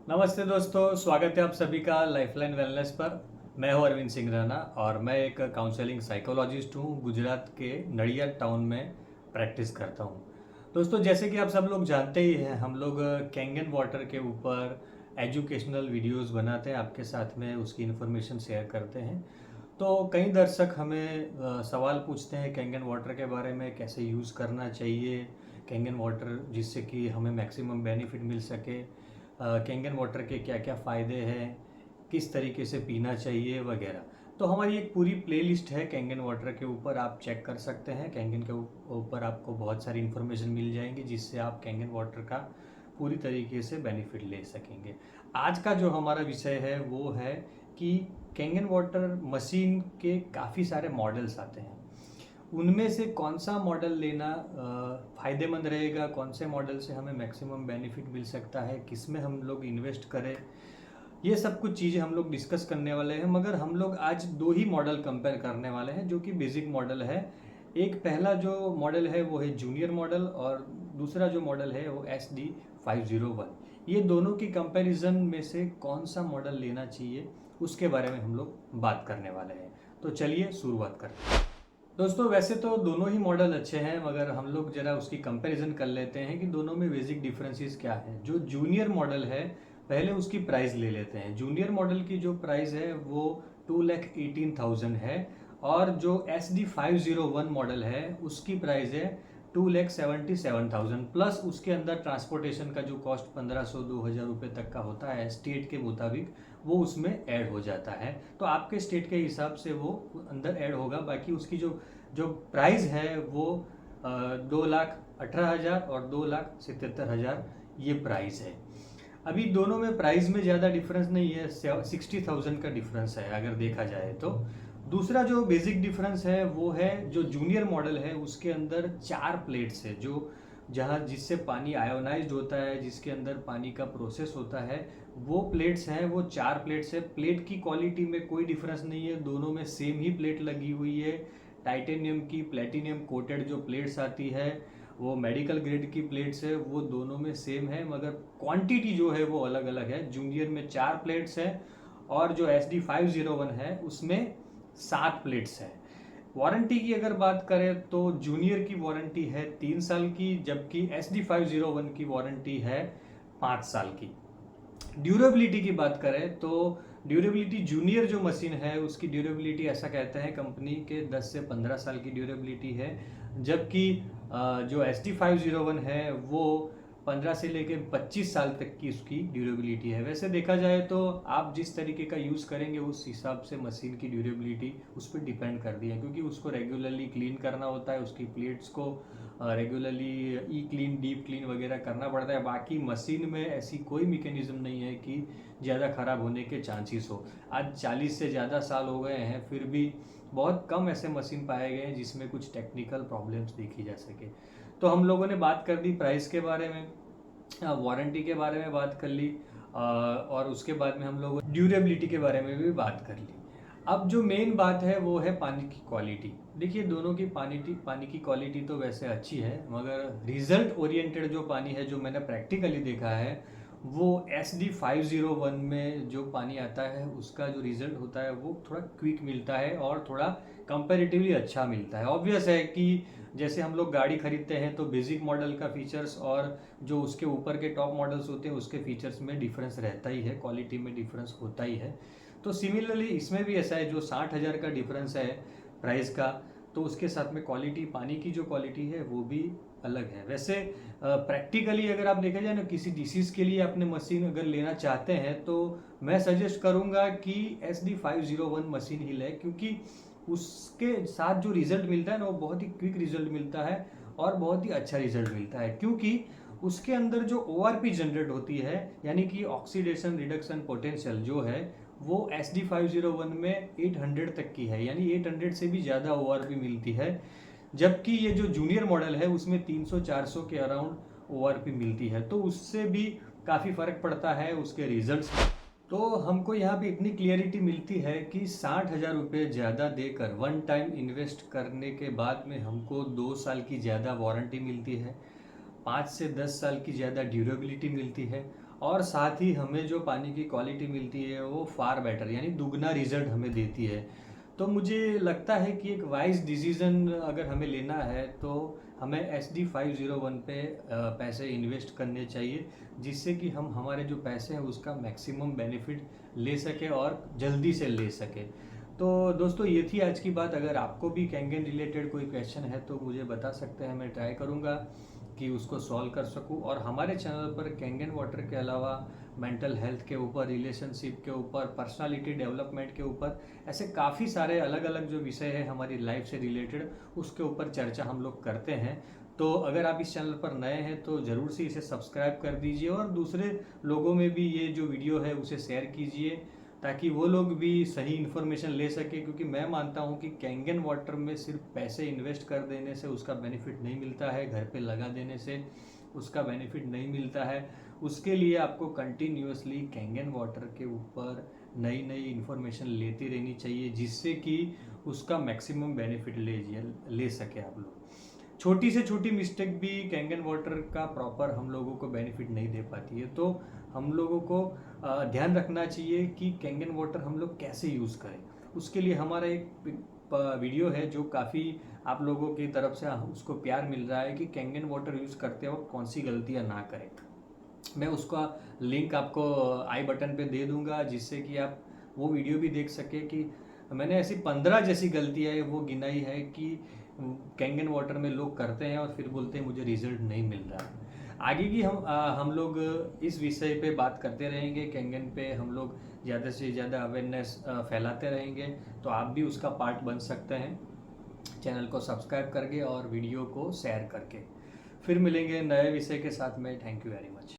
नमस्ते दोस्तों, स्वागत है आप सभी का लाइफलाइन वेलनेस पर। मैं हूं अरविंद सिंह राणा और मैं एक काउंसलिंग साइकोलॉजिस्ट हूं। गुजरात के नडियाद टाउन में प्रैक्टिस करता हूं। दोस्तों, जैसे कि आप सब लोग जानते ही हैं, हम लोग कैंगन वाटर के ऊपर एजुकेशनल वीडियोस बनाते हैं, आपके साथ में उसकी इन्फॉर्मेशन शेयर करते हैं। तो कई दर्शक हमें सवाल पूछते हैं कैंगन वाटर के बारे में, कैसे यूज़ करना चाहिए कैंगन वाटर जिससे कि हमें मैक्सिमम बेनिफिट मिल सके, कैंगन वाटर के क्या क्या फ़ायदे हैं, किस तरीके से पीना चाहिए वगैरह। तो हमारी एक पूरी प्लेलिस्ट है कैंगन वाटर के ऊपर, आप चेक कर सकते हैं। कैंगन के ऊपर आपको बहुत सारी इन्फॉर्मेशन मिल जाएंगी जिससे आप कैंगन वाटर का पूरी तरीके से बेनिफिट ले सकेंगे। आज का जो हमारा विषय है वो है कि कैंगन वाटर मशीन के काफ़ी सारे मॉडल्स आते हैं, उनमें से कौन सा मॉडल लेना फ़ायदेमंद रहेगा, कौन से मॉडल से हमें मैक्सिमम बेनिफिट मिल सकता है, किस में हम लोग इन्वेस्ट करें, ये सब कुछ चीज़ें हम लोग डिस्कस करने वाले हैं। मगर हम लोग आज दो ही मॉडल कंपेयर करने वाले हैं जो कि बेसिक मॉडल है। एक पहला जो मॉडल है वो है जूनियर मॉडल और दूसरा जो मॉडल है वो SD501। ये दोनों की कंपैरिजन में से कौन सा मॉडल लेना चाहिए उसके बारे में हम लोग बात करने वाले हैं। तो चलिए शुरुआत करते हैं। दोस्तों, वैसे तो दोनों ही मॉडल अच्छे हैं, मगर हम लोग जरा उसकी कंपैरिजन कर लेते हैं कि दोनों में बेसिक डिफरेंसेस क्या है। जो जूनियर मॉडल है, पहले उसकी प्राइस ले लेते हैं। जूनियर मॉडल की जो प्राइस है वो 2,18,000 है और जो SD501 मॉडल है उसकी प्राइस है 2,77,000 प्लस उसके अंदर ट्रांसपोर्टेशन का जो कॉस्ट 1,500-2,000 रुपये तक का होता है स्टेट के मुताबिक, वो उसमें ऐड हो जाता है। तो आपके स्टेट के हिसाब से वो अंदर ऐड होगा। बाकी उसकी जो जो प्राइस है वो 2,18,000 और 2,77,000 ये प्राइस है। अभी दोनों में प्राइस में ज़्यादा डिफरेंस नहीं है, 60,000 का डिफरेंस है अगर देखा जाए तो। दूसरा जो बेसिक डिफरेंस है वो है जो जूनियर मॉडल है उसके अंदर 4 प्लेट्स है, जो जहाँ जिससे पानी आयोनाइज्ड होता है, जिसके अंदर पानी का प्रोसेस होता है, वो प्लेट्स हैं, वो 4 प्लेट्स है। प्लेट की क्वालिटी में कोई डिफरेंस नहीं है, दोनों में सेम ही प्लेट लगी हुई है। टाइटेनियम की प्लेटिनियम कोटेड जो प्लेट्स आती है वो मेडिकल ग्रेड की प्लेट्स है, वो दोनों में सेम है, मगर क्वांटिटी जो है वो अलग अलग है। जूनियर में 4 प्लेट्स है और जो SD501 है उसमें 7 प्लेट्स है। वारंटी की अगर बात करें तो जूनियर की वारंटी है 3 साल की, जबकि SD501 की वारंटी है 5 साल की। ड्यूरेबिलिटी की बात करें तो ड्यूरेबिलिटी जूनियर जो मशीन है उसकी ड्यूरेबिलिटी ऐसा कहते हैं कंपनी के 10 से 15 साल की ड्यूरेबिलिटी है, जबकि जो SD501 है वो 15 से लेकर 25 साल तक की उसकी ड्यूरेबिलिटी है। वैसे देखा जाए तो आप जिस तरीके का यूज़ करेंगे उस हिसाब से मशीन की ड्यूरेबिलिटी उस पर डिपेंड कर दी है, क्योंकि उसको रेगुलरली क्लीन करना होता है, उसकी प्लेट्स को रेगुलरली ई क्लीन, डीप क्लीन वगैरह करना पड़ता है। बाकी मशीन में ऐसी कोई मैकेनिज्म नहीं है कि ज़्यादा ख़राब होने के चांसेस हो। आज 40 से ज़्यादा साल हो गए हैं, फिर भी बहुत कम ऐसे मशीन पाए गए हैं जिसमें कुछ टेक्निकल प्रॉब्लम्स देखी जा सके। तो हम लोगों ने बात कर दी प्राइस के बारे में, वारंटी के बारे में बात कर ली, और उसके बाद में हम लोग ड्यूरेबिलिटी के बारे में भी बात कर ली। अब जो मेन बात है वो है पानी की क्वालिटी। देखिए, दोनों की पानी की क्वालिटी तो वैसे अच्छी है, मगर रिजल्ट ओरिएंटेड जो पानी है जो मैंने प्रैक्टिकली देखा है वो SD501 में जो पानी आता है उसका जो रिजल्ट होता है वो थोड़ा क्विक मिलता है और थोड़ा कंपैरेटिवली अच्छा मिलता है। ऑब्वियस है कि जैसे हम लोग गाड़ी खरीदते हैं तो बेसिक मॉडल का फीचर्स और जो उसके ऊपर के टॉप मॉडल्स होते हैं उसके फीचर्स में डिफरेंस रहता ही है, क्वालिटी में डिफरेंस होता ही है। तो सिमिलरली इसमें भी ऐसा है, जो 60,000 का डिफरेंस है प्राइस का, तो उसके साथ में क्वालिटी, पानी की जो क्वालिटी है वो भी अलग है। वैसे प्रैक्टिकली अगर आप देखा जाए ना, किसी डिसीज़ के लिए आपने मशीन अगर लेना चाहते हैं तो मैं सजेस्ट करूंगा कि SD501 मशीन ही लें, क्योंकि उसके साथ जो रिजल्ट मिलता है ना वो बहुत ही क्विक रिजल्ट मिलता है और बहुत ही अच्छा रिजल्ट मिलता है, क्योंकि उसके अंदर जो ORP जनरेट होती है, यानी कि ऑक्सीडेशन रिडक्शन पोटेंशियल जो है, वो SD501 में 800 तक की है, यानी 800 से भी ज़्यादा ORP मिलती है। जबकि ये जो जूनियर मॉडल है उसमें 300-400 के अराउंड ORP मिलती है, तो उससे भी काफ़ी फ़र्क पड़ता है उसके रिजल्ट्स में। तो हमको यहाँ पे इतनी क्लियरिटी मिलती है कि 60,000 रुपये ज़्यादा देकर वन टाइम इन्वेस्ट करने के बाद में हमको 2 साल की ज़्यादा वारंटी मिलती है, 5 से 10 साल की ज़्यादा ड्यूरेबिलिटी मिलती है और साथ ही हमें जो पानी की क्वालिटी मिलती है वो फार बेटर यानी दुगना रिजल्ट हमें देती है। तो मुझे लगता है कि एक वाइज डिसीज़न अगर हमें लेना है तो हमें SD 501 पे पैसे इन्वेस्ट करने चाहिए, जिससे कि हम हमारे जो पैसे हैं उसका मैक्सिमम बेनिफिट ले सके और जल्दी से ले सके। तो दोस्तों ये थी आज की बात। अगर आपको भी कैंगन रिलेटेड कोई क्वेश्चन है तो मुझे बता सकते हैं, मैं ट्राई करूँगा कि उसको सॉल्व कर सकूं। और हमारे चैनल पर कैंगन वाटर के अलावा मेंटल हेल्थ के ऊपर, रिलेशनशिप के ऊपर, पर्सनालिटी डेवलपमेंट के ऊपर, ऐसे काफ़ी सारे अलग अलग जो विषय है हमारी लाइफ से रिलेटेड, उसके ऊपर चर्चा हम लोग करते हैं। तो अगर आप इस चैनल पर नए हैं तो ज़रूर से इसे सब्सक्राइब कर दीजिए और दूसरे लोगों में भी ये जो वीडियो है उसे शेयर कीजिए, ताकि वो लोग भी सही इन्फॉर्मेशन ले सके। क्योंकि मैं मानता हूँ कि कैंगन वाटर में सिर्फ पैसे इन्वेस्ट कर देने से उसका बेनिफिट नहीं मिलता है, घर पे लगा देने से उसका बेनिफिट नहीं मिलता है। उसके लिए आपको कंटिन्यूअसली कैंगन वाटर के ऊपर नई नई इन्फॉर्मेशन लेती रहनी चाहिए, जिससे कि उसका मैक्सिमम बेनिफिट ले सके आप लोग। छोटी से छोटी मिस्टेक भी कैंगन वाटर का प्रॉपर हम लोगों को बेनिफिट नहीं दे पाती है। तो हम लोगों को ध्यान रखना चाहिए कि कैंगन वाटर हम लोग कैसे यूज़ करें। उसके लिए हमारा एक वीडियो है जो काफ़ी आप लोगों की तरफ से उसको प्यार मिल रहा है कि कैंगन वाटर यूज़ करते वक्त कौन सी गलतियाँ ना करें। मैं उसका लिंक आपको आई बटन पे दे दूंगा, जिससे कि आप वो वीडियो भी देख सके कि मैंने ऐसी 15 जैसी गलतियाँ वो गिनाई है कि कैंगन वाटर में लोग करते हैं और फिर बोलते हैं मुझे रिजल्ट नहीं मिल रहा है। आगे की हम लोग इस विषय पे बात करते रहेंगे। कैंगन पे हम लोग ज़्यादा से ज़्यादा अवेयरनेस फैलाते रहेंगे, तो आप भी उसका पार्ट बन सकते हैं चैनल को सब्सक्राइब करके और वीडियो को शेयर करके। फिर मिलेंगे नए विषय के साथ में। Thank you very much.